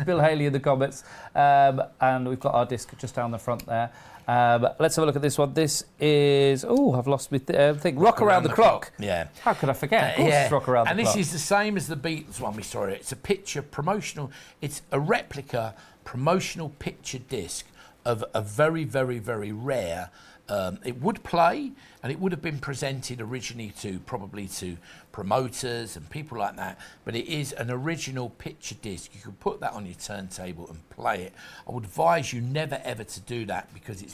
Bill Haley in the comments. And we've got our disc just down the front there. Let's have a look at this one. This is, I've lost my thing. Rock Around the Clock. Yeah. How could I forget? Of course it's Rock Around the Clock. And this is the same as the Beatles one we saw. It's a picture promotional, it's a replica promotional picture disc of a very, very, very rare. It would play, and it would have been presented originally probably to promoters and people like that, but it is an original picture disc. You could put that on your turntable and play it. I would advise you never ever to do that, because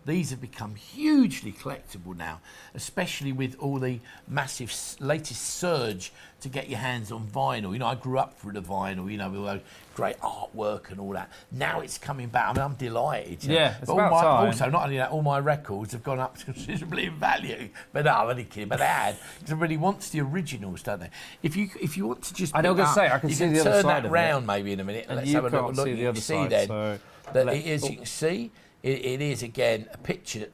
these have become hugely collectible now, especially with all the massive latest surge to get your hands on vinyl. I grew up through the vinyl, with all those great artwork and all that. Now it's coming back. I mean, I'm delighted. Yeah, it's but about time. Also, not only that, all my records have gone up considerably in value. But no, I'm only kidding. But they had. Everybody wants the originals, don't they? If you want to just, I was going to say, I can see the other side of it. Turn that round maybe in a minute. And let's you have a can't look. see the other side. Then So that it is. You can see. It is again a picture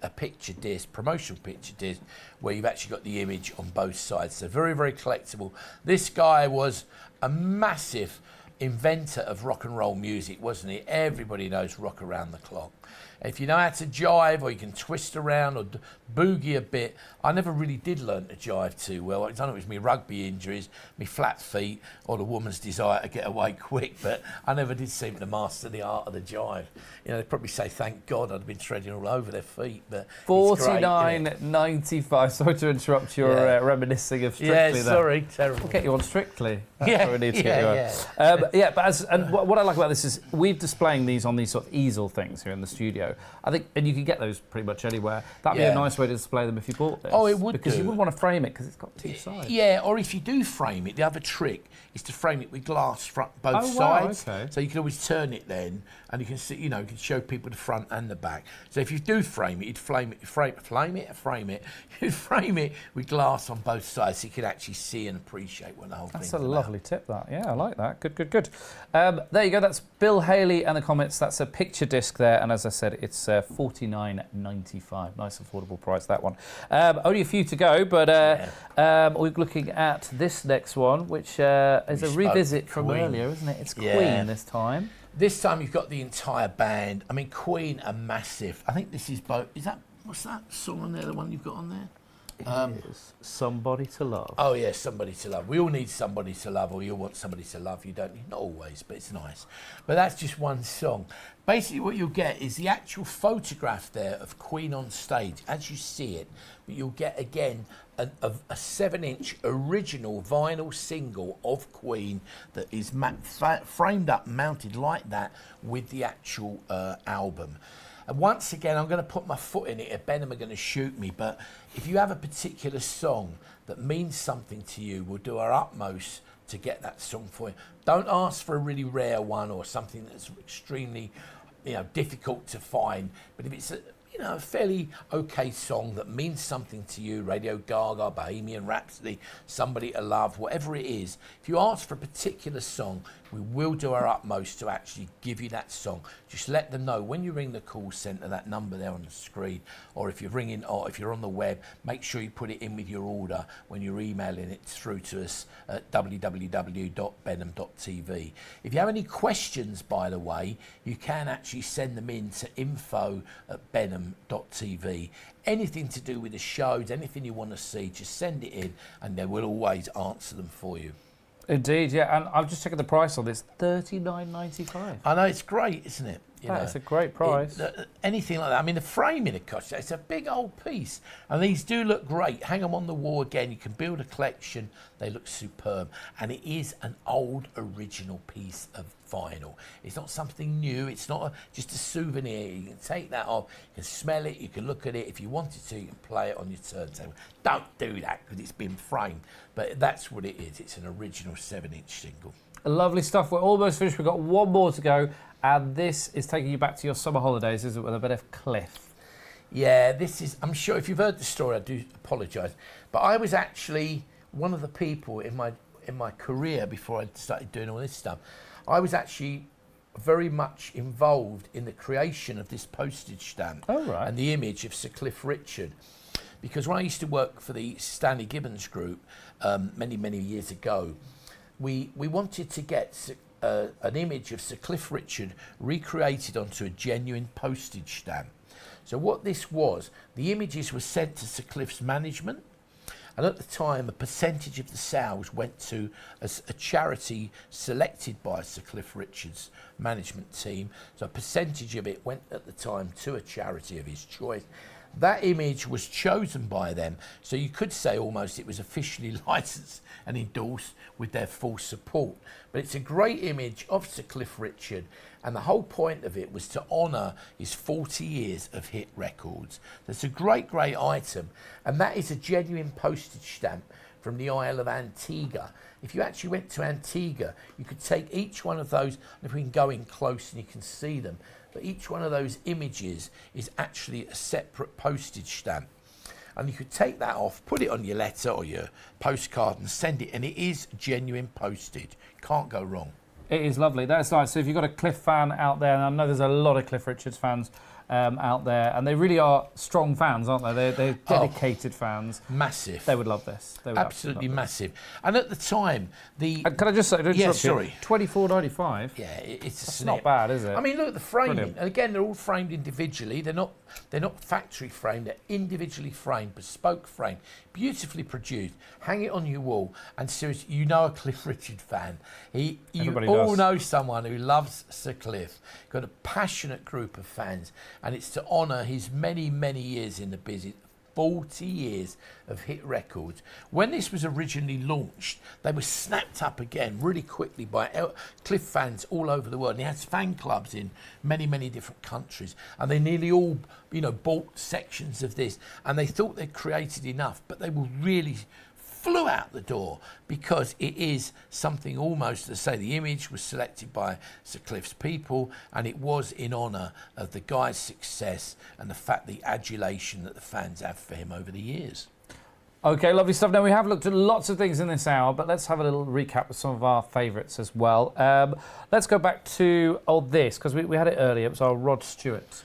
disc, promotional picture disc, where you've actually got the image on both sides. So very, very collectible. This guy was a massive inventor of rock and roll music, wasn't he? Everybody knows Rock Around the Clock. If you know how to jive, or you can twist around or boogie a bit. I never really did learn to jive too well. I don't know if it was my rugby injuries, my flat feet, or the woman's desire to get away quick, but I never did seem to master the art of the jive. They'd probably say, thank God I'd been treading all over their feet. But 49.95. Sorry to interrupt your reminiscing of Strictly. Yeah, sorry, terrible. We'll get you on Strictly. Yeah, we need to get you on. But what I like about this is we're displaying these on these sort of easel things here in the studio. I think, and you can get those pretty much anywhere. That'd be a nice way to display them if you bought this. Oh, it would, because you wouldn't want to frame it because it's got two sides. Yeah, or if you do frame it, the other trick is to frame it with glass both sides. Okay. So you can always turn it then, and you can see, you can show people the front and the back. So if you do frame it, you'd frame it with glass on both sides, so you could actually see and appreciate what the whole thing's about. That's a lovely tip, that. Yeah, I like that. Good. There you go. That's Bill Haley and the comments. That's a picture disc there, and as I said, It's $49.95. Nice affordable price, that one. Only a few to go, but we're looking at this next one, which is a revisit from earlier, isn't it? It's Queen this time. This time you've got the entire band. I mean, Queen are massive. I think this is both. What's that song on there? The one you've got on there? It is Somebody to Love. Oh yeah, Somebody to Love. We all need somebody to love, or you want somebody to love you, don't you? Not always, but it's nice. But that's just one song. Basically what you'll get is the actual photograph there of Queen on stage as you see it, but you'll get again a 7-inch original vinyl single of Queen that is framed up, mounted like that with the actual album. And once again, I'm going to put my foot in it, if Benham are going to shoot me, but if you have a particular song that means something to you, we'll do our utmost to get that song for you. Don't ask for a really rare one or something that's extremely, difficult to find, but if it's a fairly okay song that means something to you, Radio Gaga, Bohemian Rhapsody, Somebody to Love, whatever it is, if you ask for a particular song, we will do our utmost to actually give you that song. Just let them know when you ring the call centre, that number there on the screen, or if you're ringing, or if you're on the web, make sure you put it in with your order when you're emailing it through to us at www.benham.tv. If you have any questions, by the way, you can actually send them in to info@benham.tv. Anything to do with the shows, anything you want to see, just send it in and they will always answer them for you. Indeed, yeah, and I've just checked the price on this, $39.95. I know, it's great, isn't it? That's a great price. Anything like that. I mean, the framing it costs, it's a big old piece. And these do look great. Hang them on the wall again. You can build a collection. They look superb. And it is an old original piece of vinyl. It's not something new. It's not just a souvenir. You can take that off. You can smell it. You can look at it. If you wanted to, you can play it on your turntable. Don't do that because it's been framed. But that's what it is. It's an original 7-inch single. Lovely stuff. We're almost finished. We've got one more to go. And this is taking you back to your summer holidays, isn't it, with a bit of Cliff? Yeah, this is, I'm sure if you've heard the story, I do apologise. But I was actually one of the people in my career before I started doing all this stuff. I was actually very much involved in the creation of this postage stamp and the image of Sir Cliff Richard. Because when I used to work for the Stanley Gibbons Group many, many years ago, we wanted to get an image of Sir Cliff Richard recreated onto a genuine postage stamp. So what this was, the images were sent to Sir Cliff's management, and at the time a percentage of the sales went to a charity selected by Sir Cliff Richard's management team. So a percentage of it went at the time to a charity of his choice. That image was chosen by them, so you could say almost it was officially licensed and endorsed with their full support. But it's a great image of Sir Cliff Richard, and the whole point of it was to honour his 40 years of hit records. That's a great, great item, and that is a genuine postage stamp from the Isle of Antigua. If you actually went to Antigua, you could take each one of those, and if we can go in close and you can see them, but each one of those images is actually a separate postage stamp. And you could take that off, put it on your letter or your postcard and send it, and it is genuine postage. Can't go wrong. It is lovely. That's nice. So if you've got a Cliff fan out there, and I know there's a lot of Cliff Richards fans out there, and they really are strong fans, aren't they? They're dedicated fans. Massive. They would love this. They would absolutely massive. And at the time, can I just say, sorry, $24.95. Yeah, it's not bad, is it? I mean, look at the framing. Brilliant. And again, they're all framed individually. They're not factory framed. They're individually framed, bespoke framed, beautifully produced. Hang it on your wall, and seriously, you know a Cliff Richard fan. You all know someone who loves Sir Cliff. Got a passionate group of fans, and it's to honour his many, many years in the business. 40 years of hit records. When this was originally launched, they were snapped up again really quickly by Cliff fans all over the world. And he has fan clubs in many, many different countries, and they nearly all, bought sections of this, and they thought they'd created enough, but they were really flew out the door because it is something almost to say the image was selected by Sir Cliff's people, and it was in honour of the guy's success and the fact, the adulation that the fans have for him over the years. Okay, lovely stuff. Now, we have looked at lots of things in this hour, but let's have a little recap of some of our favourites as well. Let's go back to this, because we had it earlier. It was our Rod Stewart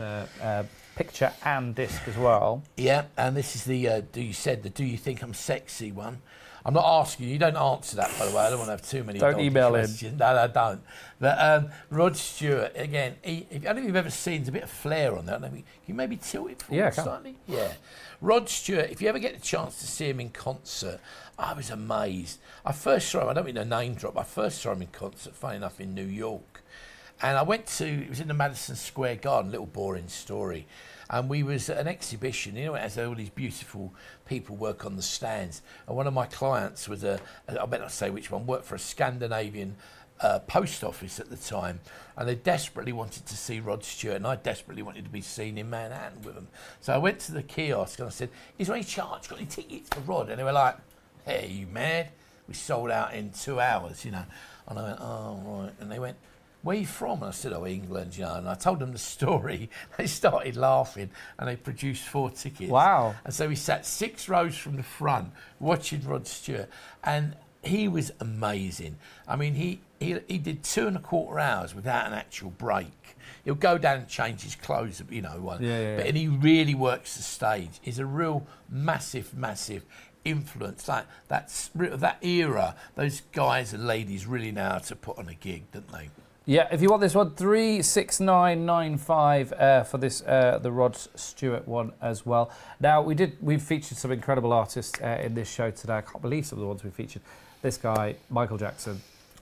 picture and disc as well. Yeah, and this is the Do You Think I'm Sexy one. I'm not asking you don't answer that, by the way. I don't want to have too many Don't email questions. in. No, I don't. But Rod Stewart, again, I don't know if you've ever seen, there's a bit of flair on that. Can you maybe tilt it forward slightly? Yeah. Rod Stewart, if you ever get the chance to see him in concert, I was amazed. I first saw him, I don't mean a name drop, I first saw him in concert, funny enough, in New York. And I went to, it was in the Madison Square Garden, little boring story. And we was at an exhibition, you know, it has all these beautiful people work on the stands. And one of my clients was I better not say which one, worked for a Scandinavian post office at the time. And they desperately wanted to see Rod Stewart, and I desperately wanted to be seen in Manhattan with them. So I went to the kiosk and I said, is there any chance, got any tickets for Rod? And they were like, hey, are you mad? We sold out in 2 hours, you know. And I went, oh, right. And they went, where are you from? And I said, oh, England, you know. And I told them the story. They started laughing and they produced 4 tickets. Wow. And so we sat 6 rows from the front watching Rod Stewart. And he was amazing. I mean, he did 2.25 hours without an actual break. He'll go down and change his clothes, you know. And he really works the stage. He's a real massive influence. Like that era, those guys and ladies really know how to put on a gig, don't they? Yeah, if you want this one, 36995 for this the Rod Stewart one as well. Now we've featured some incredible artists in this show today. I can't believe some of the ones we featured. This guy, Michael Jackson.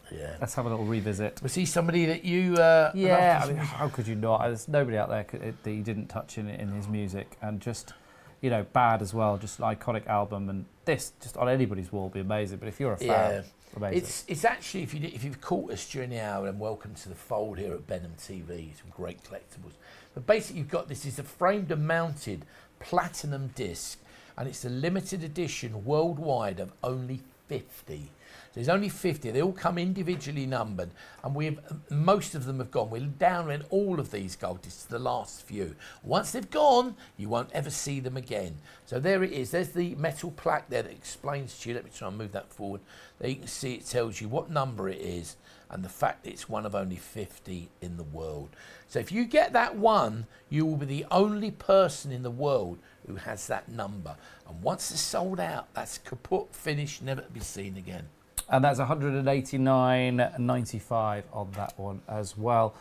Yeah. Let's have a little revisit. Was he somebody that you? Yeah, I mean, how could you not? There's nobody out there that he didn't touch in his music, and just, you know, Bad as well. Just an iconic album, and this just on anybody's wall would be amazing. But if you're a fan. Amazing. It's actually, if you've caught us during the hour, and welcome to the fold here at Benham TV, some great collectibles. But basically you've got this is a framed and mounted platinum disc, and it's a limited edition worldwide of only 50. So there's only 50. They all come individually numbered, and most of them have gone. We're down in all of these gold discs, the last few. Once they've gone, you won't ever see them again. So there it is. There's the metal plaque there that explains to you. Let me try and move that forward. There you can see it tells you what number it is and the fact that it's one of only 50 in the world. So if you get that one, you will be the only person in the world who has that number. And once it's sold out, that's kaput, finished, never to be seen again. And that's 189.95 on that one as well.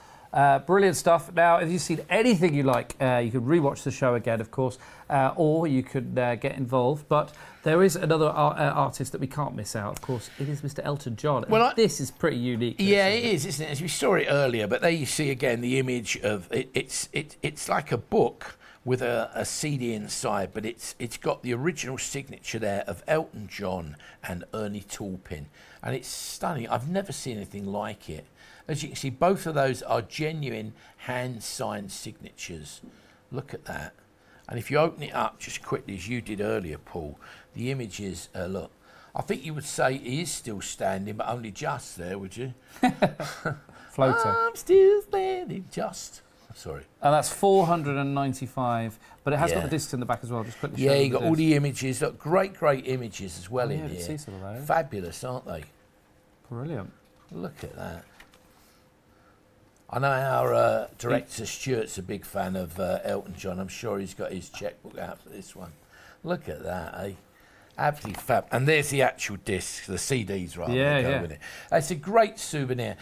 Brilliant stuff. Now, if you've seen anything you like, you could rewatch the show again, of course, or you could get involved. But there is another artist that we can't miss out, of course. It is Mr. Elton John. Well, this is pretty unique. Yeah, it is, isn't it? As we saw it earlier, but there you see again the image of it. It's like a book with a CD inside, but it's got the original signature there of Elton John and Ernie Taupin, and it's stunning. I've never seen anything like it. As you can see, both of those are genuine hand-signed signatures. Look at that. And if you open it up just quickly, as you did earlier, Paul, the image is, look, I think you would say he is still standing, but only just there, would you? Floating. I'm still standing, just. Sorry. And that's 495, but it has got the discs in the back as well. Just quickly show you got all the images. Look, great images as well in here. See some of those. Fabulous, aren't they? Brilliant. Look at that. I know our director Stuart's a big fan of Elton John. I'm sure he's got his checkbook out for this one. Look at that, eh? Absolutely fab. And there's the actual discs, the CDs rather. With it. It's a great souvenir,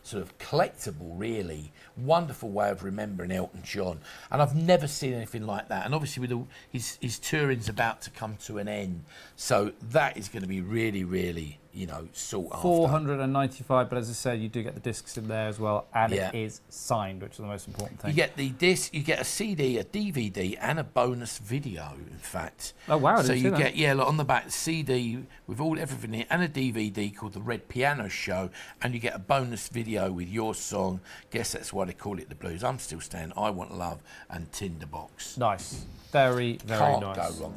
sort of collectible, really. Wonderful way of remembering Elton John. And I've never seen anything like that. And obviously with all, his touring's about to come to an end. So that is going to be really, really, you know, sought after. 495, but as I said, you do get the discs in there as well, and it is signed, which is the most important thing. You get the disc, you get a CD, a DVD, and a bonus video, in fact. Oh, wow. So you get, look, on the back, the CD with everything in it, and a DVD called The Red Piano Show, and you get a bonus video with your song. Guess that's why they call it The Blues. I'm Still Standing, I Want Love, and Tinderbox. Nice. Very, very Can't nice. go wrong.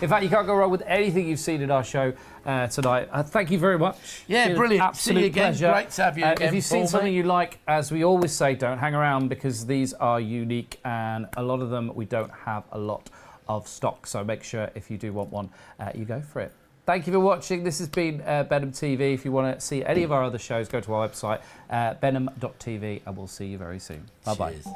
In fact, you can't go wrong with anything you've seen in our show tonight. Thank you very much. Yeah, brilliant. Absolute See you again. pleasure. Great to have you again, If you've seen Paul, something mate. you like, as we always say, don't hang around because these are unique and a lot of them we don't have a lot of stock. So make sure if you do want one, you go for it. Thank you for watching. This has been Benham TV. If you want to see any of our other shows, go to our website, benham.tv, and we'll see you very soon. Bye-bye. Cheers.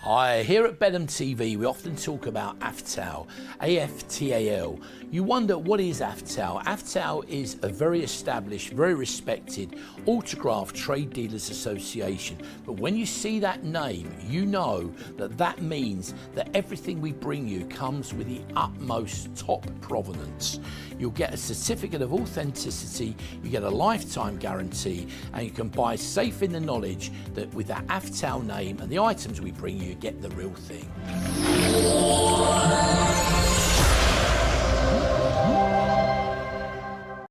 Hi, here at Benham TV we often talk about AFTAL, A-F-T-A-L. You wonder, what is AFTAL? AFTAL is a very established, very respected autograph trade dealers association. But when you see that name, you know that that means that everything we bring you comes with the utmost top provenance. You'll get a certificate of authenticity, you get a lifetime guarantee, and you can buy safe in the knowledge that with that AFTAL name and the items we bring you, get the real thing.